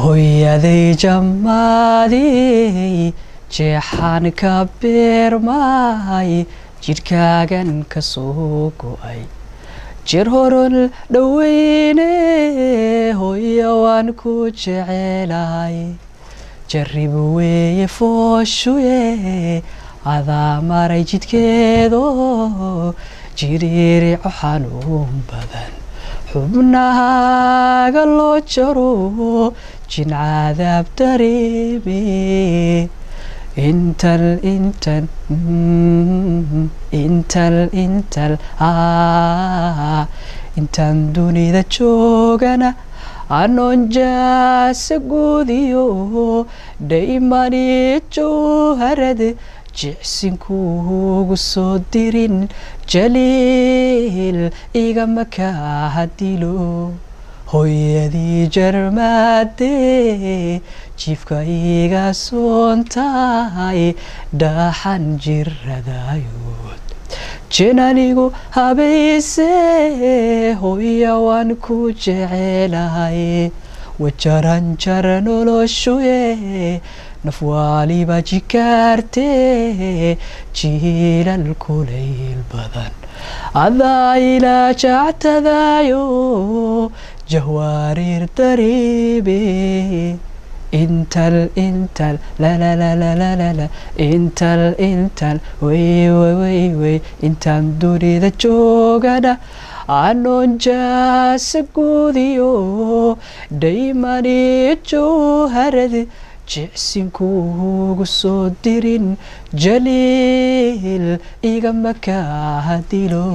hooyaday jamaaday jeexaan kabeer maay jidhkaagan ka soo go'ay jir horon dhaweyne hooyo waan ku jecelahay jarrib weeye fooshuye adaa maray jidkeedo jiriirico xanuun badan xubnahaaga loo jaro jin cadaab dareeme intaan dunida joogana anoon jaasa guudiyo dhaymani jawharad jicsinkuugu soo dirin jaliil igama kaa dilo hooyadii jarmaadee jiifka iga soontahay dhaxan jiradayood jinanigu habayse hooya waan ku jecelahay wajaran jara noloshuye naf waliba jikaartee jiilal kulayl badan adaa ilaa jactadayo jahwaariir dareebe intal lalalala intal wey intaan dunida joogana anoon jaasa guudiyo dhaymani jawharad jicsinkuugu soo dirin jaliil igama kaa dilo